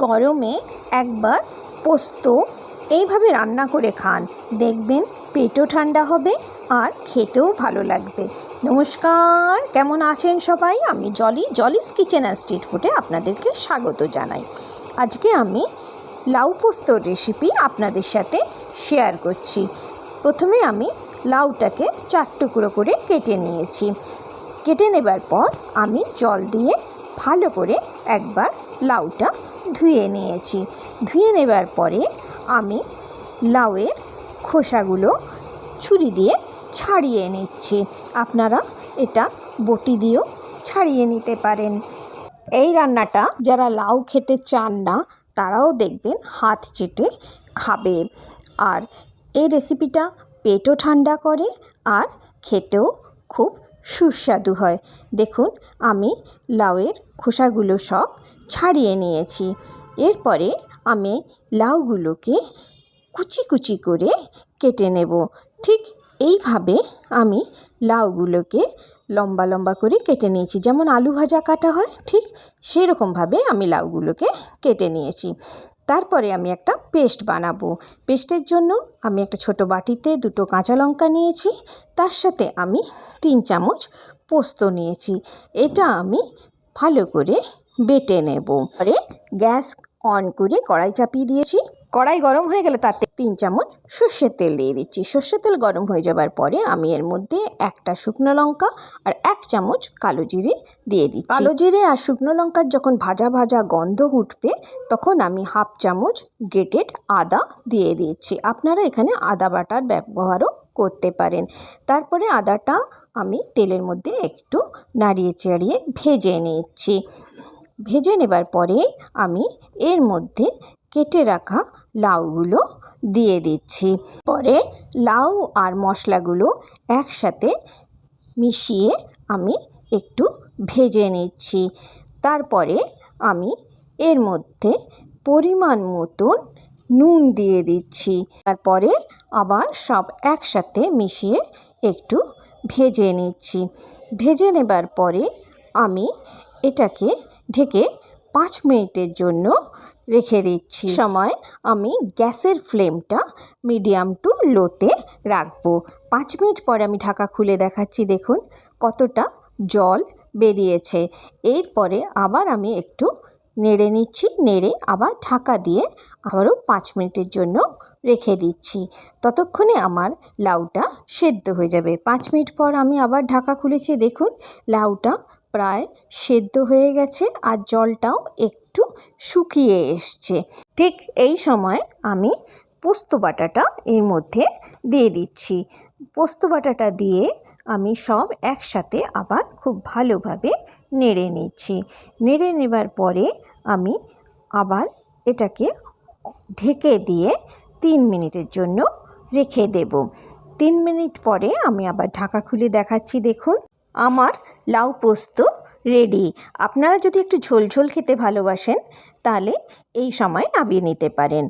গরমে একবার পোস্ত এইভাবে রান্না করে খান, দেখবেন পেটও ঠান্ডা হবে আর খেতেও ভালো লাগবে। নমস্কার, কেমন আছেন সবাই? আমি জলিস কিচেন অ্যান্ড স্ট্রিট ফুডে আপনাদেরকে স্বাগত জানাই। আজকে আমি লাউ পোস্তর রেসিপি আপনাদের সাথে শেয়ার করছি। প্রথমে আমি লাউটাকে 4 টুকরো করে কেটে নিয়েছি। কেটে নেবার পর আমি জল দিয়ে ভালো করে একবার লাউটা ধুয়ে নিয়েছি। ধুয়ে নেবার পরে আমি লাউয়ের খোসাগুলো ছুরি দিয়ে ছাড়িয়ে নিচ্ছি। আপনারা এটা বটি দিয়েও ছাড়িয়ে নিতে পারেন। এই রান্নাটা যারা লাউ খেতে চান না তারাও দেখবেন হাত চেটে খাবে। আর এই রেসিপিটা পেটও ঠান্ডা করে আর খেতেও খুব সুস্বাদু হয়। দেখুন, আমি লাউয়ের খোসাগুলো সব ছাড়িয়ে নিয়েছি। এরপরে আমি লাউগুলোকে কুচি কুচি করে কেটে নেব। ঠিক এইভাবে আমি লাউগুলোকে লম্বা লম্বা করে কেটে নিয়েছি, যেমন আলু ভাজা কাটা হয় ঠিক সেরকমভাবে আমি লাউগুলোকে কেটে নিয়েছি। তারপরে আমি একটা পেস্ট বানাবো। পেস্টের জন্য আমি একটা ছোট বাটিতে 2টো কাঁচা লঙ্কা নিয়েছি, তার সাথে আমি 3 চামচ পোস্ত নিয়েছি। এটা আমি ভালো করে বেটে নেব। পরে গ্যাস অন করে কড়াই চাপিয়ে দিয়েছি। কড়াই গরম হয়ে গেলে তাতে 3 চামচ সর্ষের তেল দিয়ে দিচ্ছি। সর্ষের তেল গরম হয়ে যাবার পরে আমি এর মধ্যে একটা শুকনো লঙ্কা আর 1 চামচ কালো জিরে দিয়ে দিচ্ছি। কালো জিরে আর শুকনো লঙ্কার যখন ভাজা ভাজা গন্ধ উঠবে তখন আমি 1/2 চামচ গ্রেটেড আদা দিয়ে দিচ্ছি। আপনারা এখানে আদা বাটার ব্যবহারও করতে পারেন। তারপরে আদাটা আমি তেলের মধ্যে একটু নাড়িয়ে চাড়িয়ে ভেজে নিচ্ছি। ভেজে নেবার পরে আমি এর মধ্যে কেটে রাখা লাউগুলো দিয়ে দিচ্ছি। পরে লাউ আর মশলাগুলো একসাথে মিশিয়ে আমি একটু ভেজে নিচ্ছি। তারপরে আমি এর মধ্যে পরিমাণ মতন নুন দিয়ে দিচ্ছি। তারপরে আবার সব একসাথে মিশিয়ে একটু ভেজে নিচ্ছি। ভেজে নেবার পরে আমি এটাকে ঢেকে 5 মিনিটের জন্য রেখে দিচ্ছি। সময় আমি গ্যাসের ফ্লেমটা মিডিয়াম টু লোতে রাখবো। 5 মিনিট পরে আমি ঢাকা খুলে দেখাচ্ছি। দেখুন কতটা জল বেরিয়েছে। এরপরে আবার আমি একটু নেড়ে নিচ্ছি। নেড়ে আবার ঢাকা দিয়ে আবারও 5 মিনিটের জন্য রেখে দিচ্ছি। ততক্ষণে আমার লাউটা সেদ্ধ হয়ে যাবে। 5 মিনিট পর আমি আবার ঢাকা খুলেছি। দেখুন লাউটা প্রায় সেদ্ধ হয়ে গেছে আর জলটাও একটু শুকিয়ে এসছে। ঠিক এই সময় আমি পোস্ত বাটাটা এর মধ্যে দিয়ে দিচ্ছি। পোস্ত বাটাটা দিয়ে আমি সব একসাথে আবার খুব ভালোভাবে নেড়ে নিচ্ছি। নেড়ে নেবার পরে আমি আবার এটাকে ঢেকে দিয়ে 3 মিনিটের জন্য রেখে দেব। 3 মিনিট পরে আমি আবার ঢাকা খুলে দেখাচ্ছি। দেখুন আমার লাউ পোস্ত রেডি। আপনারা যদি একটু ঝোল ঝোল খেতে ভালোবাসেন তাহলে এই সময় নামিয়ে নিতে পারেন,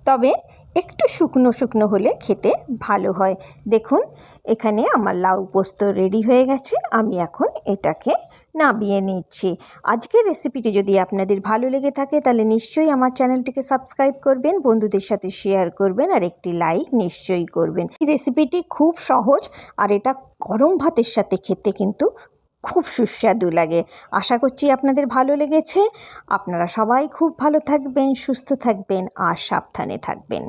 তবে একটু শুকনো শুকনো হলে খেতে ভালো হয়। দেখুন এখানে আমার লাউ পোস্ত রেডি হয়ে গেছে। আমি এখন এটাকে নামিয়ে নিচ্ছি। আজকের রেসিপিটি যদি আপনাদের ভালো লেগে থাকে তাহলে নিশ্চয়ই আমার চ্যানেলটিকে সাবস্ক্রাইব করবেন, বন্ধুদের সাথে শেয়ার করবেন আর একটি লাইক নিশ্চয়ই করবেন। এই রেসিপিটি খুব সহজ আর এটা গরম ভাতের সাথে খেতে কিন্তু খুব সুস্বাদু লাগে। আশা করছি আপনাদের ভালো লেগেছে। আপনারা সবাই খুব ভালো থাকবেন, সুস্থ থাকবেন আর সাবধানে থাকবেন।